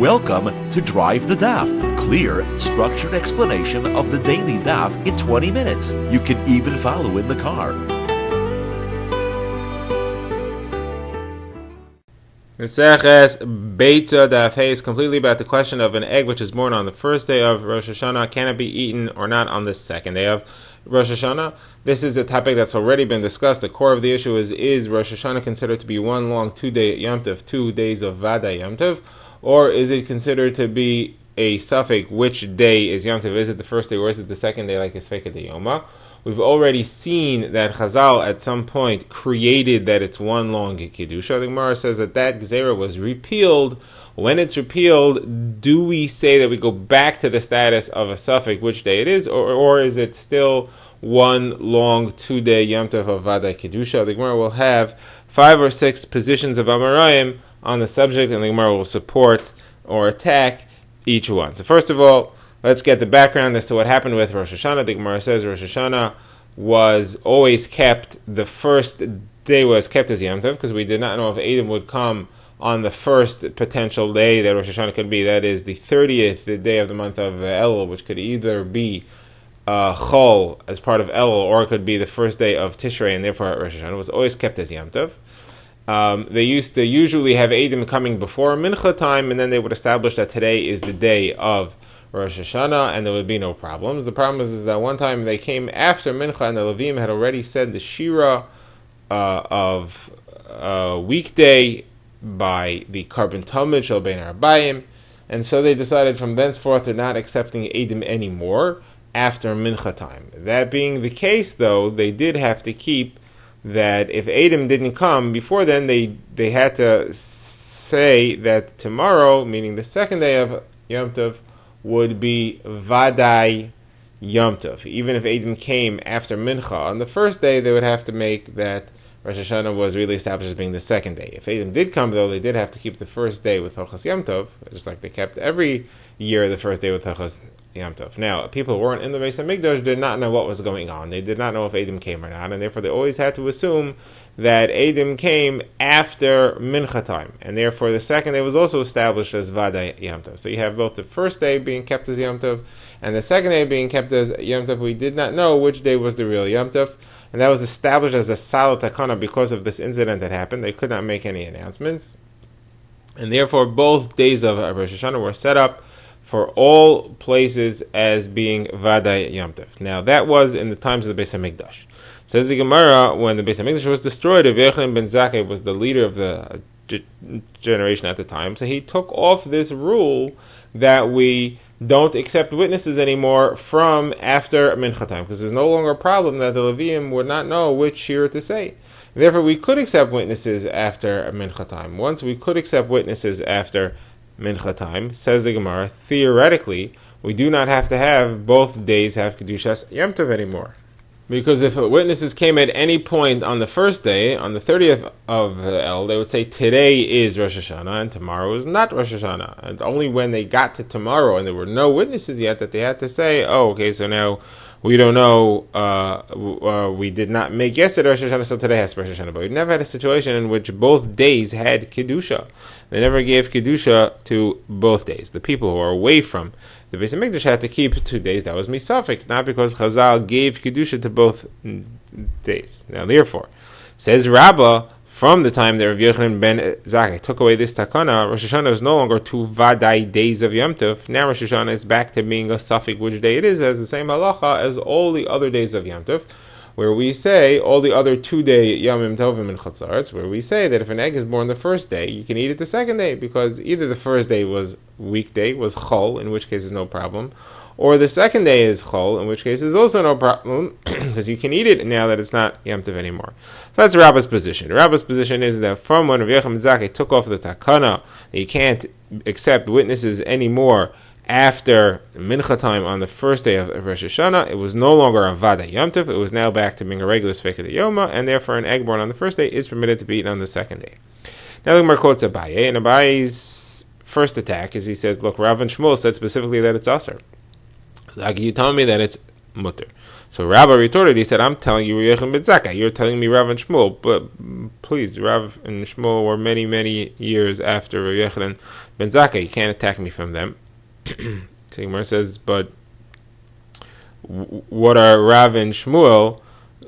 Welcome to Drive the Daf. Clear, structured explanation of the daily Daf in 20 minutes. You can even follow in the car. Maseches Beitzah Daf is completely about the question of an egg which is born on the first day of Rosh Hashanah. Can it be eaten or not on the second day of Rosh Hashanah? This is a topic that's already been discussed. The core of the issue is Rosh Hashanah considered to be one long 2-day Yom Tov, 2 days of Vada Yom Tov, or is it considered to be a suffix which day is Yom Tov? Is it the first day or is it the second day, like Esfeka de Yoma? We've already seen that Chazal at some point created that it's one long Kiddusha. The Gemara says that Gezerah was repealed. When it's repealed, do we say that we go back to the status of a suffix which day it is, or is it still one long 2-day Yom Tov of Vada Kiddusha? The Gemara will have 5 or 6 positions of Amarayim on the subject, and the Gemara will support or attack each one. So first of all, let's get the background as to what happened with Rosh Hashanah. The Gemara says Rosh Hashanah was always kept, the first day was kept as Yom Tov, because we did not know if Edom would come on the first potential day that Rosh Hashanah could be, that is the 30th, the day of the month of Elul, which could either be Chol as part of Elul, or it could be the first day of Tishrei, and therefore Rosh Hashanah was always kept as Yom Tov. They used to usually have Edom coming before Mincha time, and then they would establish that today is the day of Rosh Hashanah, and there would be no problems. The problem is that one time they came after Mincha, and the Levim had already said the Shira of weekday by the Karban Talmud Shel Bein Arbayim, and so they decided from thenceforth they're not accepting Edom anymore after Mincha time. That being the case, though, they did have to keep that if Edom didn't come before then, they had to say that tomorrow, meaning the second day of Yom Tov, would be Vadai Yom Tov. Even if Edom came after Mincha on the first day, they would have to make that Rosh Hashanah was really established as being the second day. If Edom did come, though, they did have to keep the first day with Hilchos Yom Tov, just like they kept every year the first day with Hilchos Yom Tov. Now, people who weren't in the Beitzah Mikdash did not know what was going on. They did not know if Edom came or not, and therefore they always had to assume that Edom came after Mincha time, and therefore the second day was also established as Vada Yom Tov. So you have both the first day being kept as Yom Tov, and the second day being kept as Yom Tov. We did not know which day was the real Yom Tov, and that was established as a Salat Takana because of this incident that happened. They could not make any announcements, and therefore both days of Rosh Hashanah were set up for all places as being Vada Yom Tov. Now that was in the times of the Beitzah Mikdash. Says the Gemara, when the Beitzah Mikdash was destroyed, Yochanan ben Zakkai was the leader of the generation at the time, so he took off this rule that we don't accept witnesses anymore from after Mincha time, because there's no longer a problem that the Leviim would not know which shir to say. Therefore, we could accept witnesses after Mincha time. Once we could accept witnesses after Mincha time, says the Gemara, theoretically, we do not have to have both days have Kedushas Yom Tov anymore. Because if witnesses came at any point on the first day, on the 30th of El, they would say today is Rosh Hashanah and tomorrow is not Rosh Hashanah. And only when they got to tomorrow and there were no witnesses yet that they had to say, oh, okay, so now we don't know, we did not make yesterday Rosh Hashanah, so today has Rosh Hashanah. But we never had a situation in which both days had Kedusha. They never gave Kedusha to both days. The people who are away from the Beitzah Mikdash had to keep 2 days. That was misafik, not because Chazal gave Kedusha to both days. Now, therefore, says Rabbah, from the time that Rav Yochanan ben Zakkai took away this takana, Rosh Hashanah is no longer 2 Vadai days of Yom Tov. Now Rosh Hashanah is back to being a suffix which day it is, as the same halacha as all the other days of Yom Tov, where we say all the other 2-day Yomim Tovim and Chatzarts, where we say that if an egg is born the first day, you can eat it the second day, because either the first day was weekday, was Chol, in which case is no problem, or the second day is Chol, in which case is also no problem, because you can eat it now that it's not Yom Tov anymore. So that's Rabbah's position. Rabbah's position is that from when Rav Yochanan ben Zakkai took off the takana, that you can't accept witnesses anymore after Mincha time on the first day of Rosh Hashanah, it was no longer a Vada Yom Tov, it was now back to being a regular Sfeika de Yoma, and therefore an egg born on the first day is permitted to be eaten on the second day. Now the Gemara quotes Abaye, and Abaye's first attack is he says, look, Rav and Shmuel said specifically that it's Asar. So you tell me that it's Mutter. So Rabbah retorted, he said, I'm telling you Rav Yochanan ben Zakkai, you're telling me Rav and Shmuel, please, Rav and Shmuel were many, many years after Rav Yochanan ben Zakkai. You can't attack me from them. So Gemara says, but what are Rav and Shmuel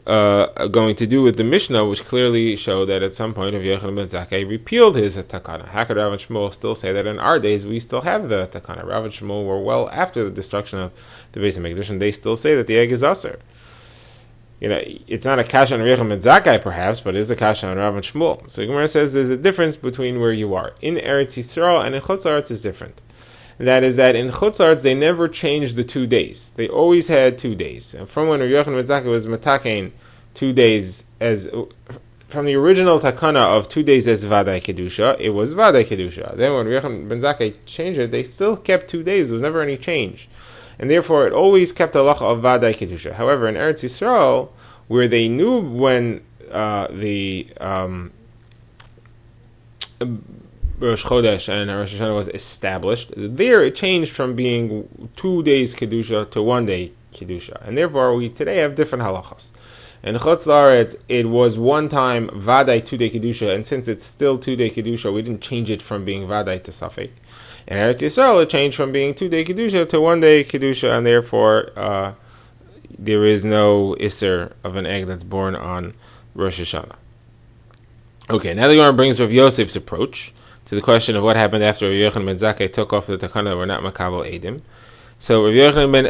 going to do with the Mishnah, which clearly show that at some point Rav Yochanan ben Zakkai repealed his takana? How could Rav and Shmuel still say that in our days we still have the takana? Rav and Shmuel were well after the destruction of the Beis HaMikdash, and they still say that the egg is aser. It's not a kasha on Rav Yochanan ben Zakkai perhaps, but it is a kasha on Rav and Shmuel. So Gemara says there's a difference between where you are. In Eretz Yisrael and in Chutz La'aretz is different. That is that in Chutz La'aretz they never changed the 2 days. They always had 2 days. And from when Rav Yochanan ben Zakkai was matakein 2 days as from the original takana of 2 days as Vadai Kedusha, it was Vadai Kedusha. Then when Rav Yochanan ben Zakkai changed it, they still kept 2 days. There was never any change. And therefore it always kept the halacha of Vadai Kedusha. However, in Eretz Yisrael, where they knew when the Rosh Chodesh and Rosh Hashanah was established, there it changed from being 2 days Kedusha to 1 day Kedusha. And therefore we today have different halachas. In Chutz La'aretz, it was one time Vadai 2 day Kedusha, and since it's still 2 day Kedusha, we didn't change it from being Vadai to Safek. In Eretz Yisrael, it changed from being 2 day Kedusha to 1 day Kedusha, and therefore there is no Isser of an egg that's born on Rosh Hashanah. Okay, now the Gemara brings Rav Yosef's approach to the question of what happened after Rav Yochanan ben Zakkai took off the takana that were not makabel edim. So Rav Yochanan ben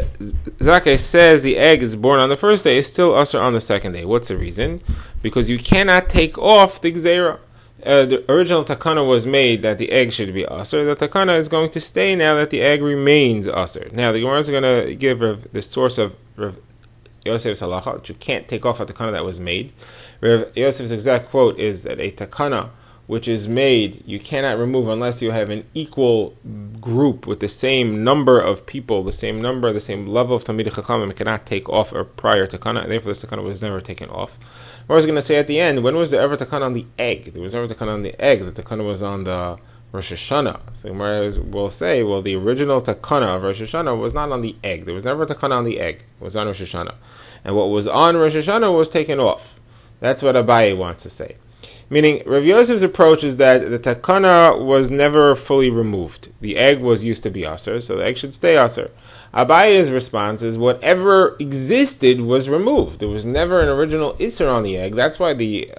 Zakkai says the egg is born on the first day is still usher on the second day. What's the reason? Because you cannot take off the gzeira. The original takana was made that the egg should be usher. The takana is going to stay now that the egg remains usher. Now the Gemara is going to give the source of Rav Yosef's halacha, which you can't take off a takana that was made. Rav Yosef's exact quote is that a takana which is made, you cannot remove unless you have an equal group with the same number of people, the same level of Talmidei Chachamim. It cannot take off a prior takana, and therefore this takana was never taken off. I was going to say at the end, when was there ever takana on the egg? There was never takana on the egg. The takana was on the Rosh Hashanah. So Gemara will say, well, the original takana of Rosh Hashanah was not on the egg. There was never a takana on the egg. It was on Rosh Hashanah. And what was on Rosh Hashanah was taken off. That's what Abaye wants to say. Meaning, Rav Yosef's approach is that the takana was never fully removed. The egg was used to be aser, so the egg should stay aser. Abaye's response is whatever existed was removed. There was never an original isser on the egg. That's why the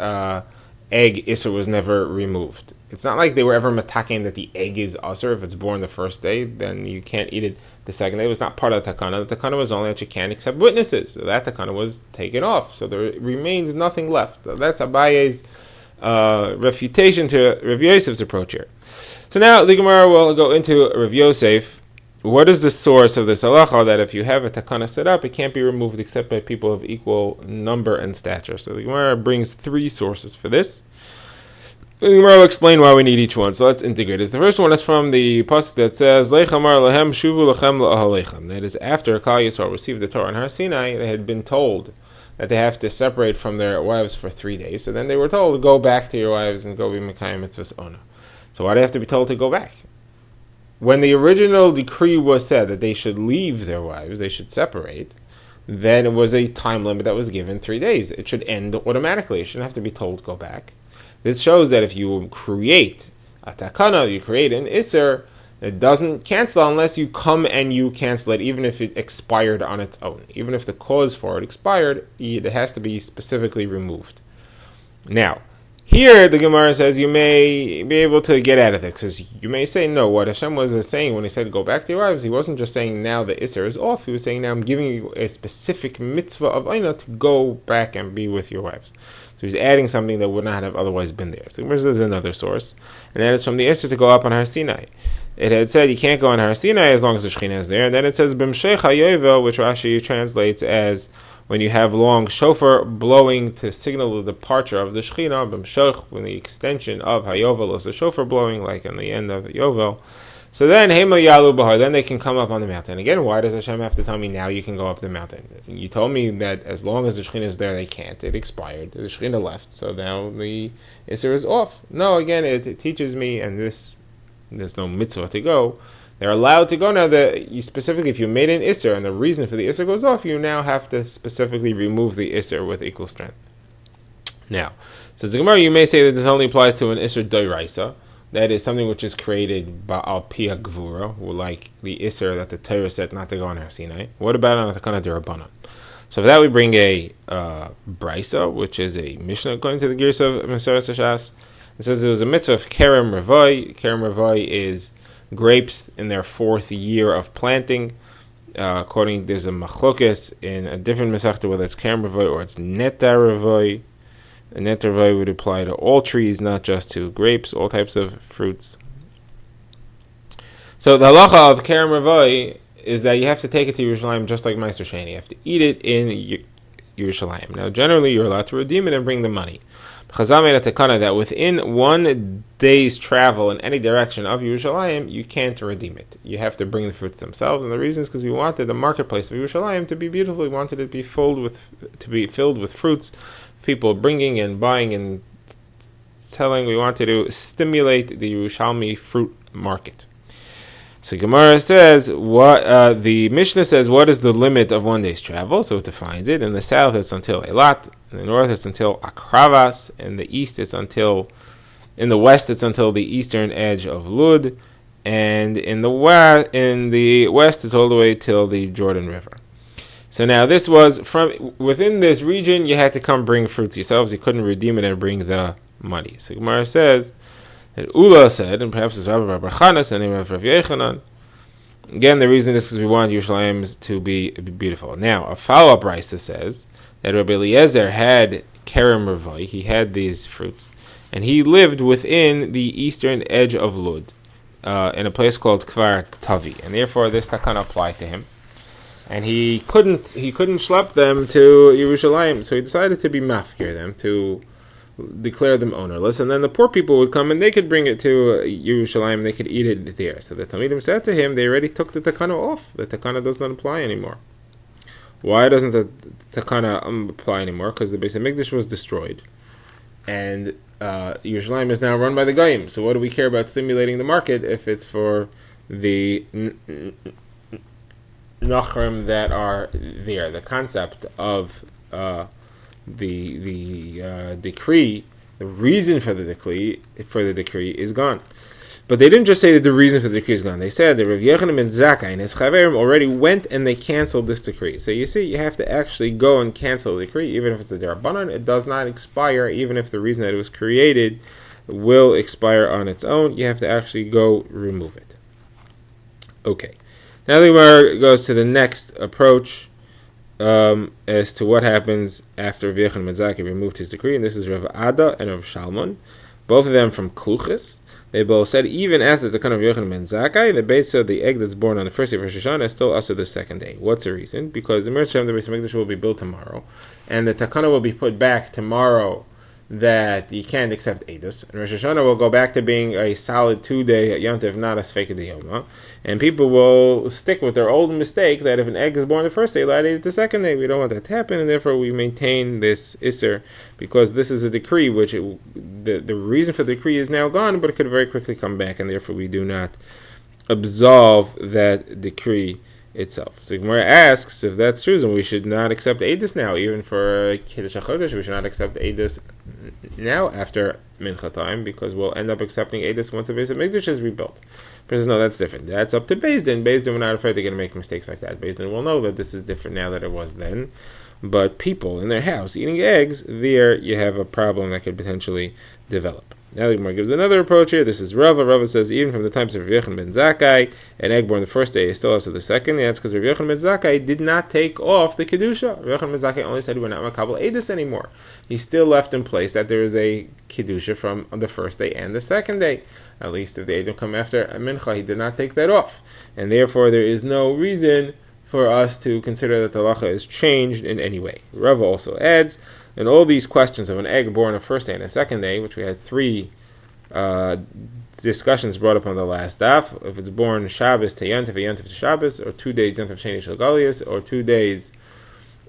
egg isser was never removed. It's not like they were ever mataking that the egg is aser. If it's born the first day, then you can't eat it the second day. It was not part of the takana. The takana was only that you can't accept witnesses. So that takana was taken off. So there remains nothing left. So that's Abaye's refutation to Rav Yosef's approach here. So now the Gemara will go into Rav Yosef. What is the source of this halacha that if you have a takana set up, it can't be removed except by people of equal number and stature? So the Gemara brings 3 sources for this. The Gemara will explain why we need each one. So let's integrate this. The first one is from the pasuk that says, "Leichamar lahem shuvu lachem la'ahalechem." That is, after Klal Yisrael received the Torah on Har Sinai, they had been told that they have to separate from their wives for 3 days. So then they were told to go back to your wives and go be Mekayim Mitzvahs Ona. So why do they have to be told to go back? When the original decree was said that they should leave their wives, they should separate, then it was a time limit that was given 3 days. It should end automatically. It shouldn't have to be told to go back. This shows that if you create a takana, you create an isser, it doesn't cancel unless you come and you cancel it, even if it expired on its own. Even if the cause for it expired, it has to be specifically removed. Now, here the Gemara says you may be able to get out of it, because you may say, no, what Hashem was saying when he said go back to your wives, he wasn't just saying now the Isser is off, he was saying now I'm giving you a specific mitzvah of Aina to go back and be with your wives. So he's adding something that would not have otherwise been there. So there's another source, and that is from the Isser to go up on Har Sinai. It had said you can't go on Har Sinai as long as the Shekhinah is there, and then it says B'mshech HaYovel, which Rashi translates as when you have long shofar blowing to signal the departure of the Shekhinah, B'mshech, when the extension of HaYovel is a shofar blowing, like in the end of Yovel. So then, Hema Yalu Bahar, then they can come up on the mountain. Again, why does Hashem have to tell me now you can go up the mountain? You told me that as long as the Shekhinah is there, they can't. It expired. The Shekhinah left, so now the Isser is off. No, again, it teaches me, and there's no mitzvah to go. They're allowed to go now. Specifically, if you made an Isser, and the reason for the Isser goes off, you now have to specifically remove the Isser with equal strength. Now, says the Gemara, you may say that this only applies to an Isser Doiraisa, that is something which is created by Al Pia Gvura, like the Isser that the Torah said not to go on Har Sinai. What about on the Takana D'Rabbanan? So for that we bring a Brisa, which is a Mishnah according to the Gears of Mesoras Hashas. It says it was a mitzvah of Kerem Revoi. Kerem Revoi is grapes in their 4th year of planting. There's a machlokes in a different Masechta whether it's Kerem Revoi or it's Netar Revoi. A Netar Revoi would apply to all trees, not just to grapes, all types of fruits. So the halacha of Kerem Revoi is that you have to take it to Yerushalayim just like Meiser Sheni. You have to eat it in Yerushalayim. Now, generally, you're allowed to redeem it and bring the money. Chazal made a takana that within 1 day's travel in any direction of Yerushalayim, you can't redeem it. You have to bring the fruits themselves, and the reason is because we wanted the marketplace of Yerushalayim to be beautiful. We wanted it to be filled with fruits, people bringing and buying and selling. We wanted to stimulate the Yerushalmi fruit market. So Gemara says, the Mishnah says, what is the limit of 1 day's travel? So it defines it. In the south, it's until Eilat. In the north, it's until Akravas. In the west, it's until the eastern edge of Lud. And in the west, it's all the way till the Jordan River. So now this was from within this region, you had to come bring fruits yourselves. You couldn't redeem it and bring the money. So Gemara says, that Ula said, and perhaps it's Rabbi Barchanas and Rabbi Yechanan. Again, the reason is because we want Yerushalayim to be beautiful. Now, a follow-up Raisa says that Rabbi Eliezer had Kerem Revoi, he had these fruits, and he lived within the eastern edge of Lud, in a place called Kvar Tavi, and therefore this takana applied to him. And he couldn't schlep them to Yerushalayim, so he decided to be mafkir them, to declare them ownerless, and then the poor people would come and they could bring it to Yerushalayim, they could eat it there. So the Talmidim said to him, they already took the takana off. The takana does not apply anymore. Why doesn't the takana apply anymore? Because the Beitzah Mikdash was destroyed, and Yerushalayim is now run by the Goyim. So what do we care about stimulating the market if it's for the Nachrim that are there? The concept of the decree, the reason for the decree is gone. But they didn't just say that the reason for the decree is gone. They said that Rav Yochanan ben Zakkai and his Chaverim already went and they canceled this decree. So you see, you have to actually go and cancel the decree, even if it's a D'Rabbanan. It does not expire, even if the reason that it was created will expire on its own. You have to actually go remove it. Okay. Now the Gemara goes to the next approach, as to what happens after Rav Yochanan ben Zakkai removed his decree, and this is Rav Ada and Rav Shalmon, both of them from Kluchis. They both said even after the kind of Yochanan ben Zakkai, the Beitzah, the egg that's born on the first day of Rosh Hashanah, is still also the second day. What's the reason? Because the Beitzah Mikdash will be built tomorrow, and the Takana will be put back tomorrow that you can't accept Eidos, and Rosh Hashanah will go back to being a solid 2-day Yom Tov, not a Sfeika D'Yoma, and people will stick with their old mistake that if an egg is born the first day, you'll add it the second day. We don't want that to happen, and therefore we maintain this Isser, because this is a decree, which the reason for the decree is now gone, but it could very quickly come back, and therefore we do not absolve that decree itself. So Gemara asks if that's true, then we should not accept Eidos now, even for Kiddush HaChodesh. We should not accept Eidos now after Mincha time, because we'll end up accepting Eidos once the Beitzah Mikdash is rebuilt. But says, no, that's different. That's up to Beis Din. Beis Din, we're not afraid they're going to make mistakes like that. Beis Din will know that this is different now than it was then. But people in their house eating eggs, there you have a problem that could potentially develop. Now the Gemara gives another approach here. This is Rava. Rava says even from the times of Rav Yochanan ben Zakkai, an egg born the first day is still also the second. And that's because Rav Yochanan ben Zakkai did not take off the Kedusha. Rav Yochanan ben Zakkai only said we're not makabel Eidos anymore. He still left in place that there is a Kedusha from the first day and the second day. At least if the Eidim come after a Mincha, he did not take that off. And therefore there is no reason for us to consider that the halacha is changed in any way. Rava also adds, in all these questions of an egg born a first day and a second day, which we had 3 discussions brought up on the last daf, if it's born Shabbos to Yom Tov to Shabbos, or 2 days Yom Tov Sheni Shel Galius, or 2 days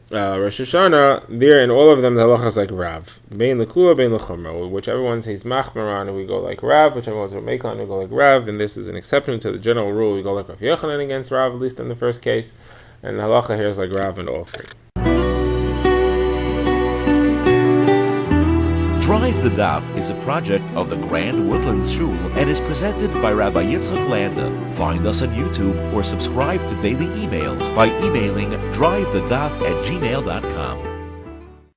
Rosh Hashanah, there in all of them the halacha is like Rav. Bein L'Kula, Bein L'Chumra. Whichever one says Machmar on, we go like Rav. Whichever one's Ramekon, we go like Rav. And this is an exception to the general rule. We go like Rav Yochanan against Rav, at least in the first case. And the halacha here is like Rav in all 3. Drive the Daf is a project of the Grand Woodlands Shul and is presented by Rabbi Yitzchak Landa. Find us on YouTube or subscribe to daily emails by emailing drivethedaf@gmail.com.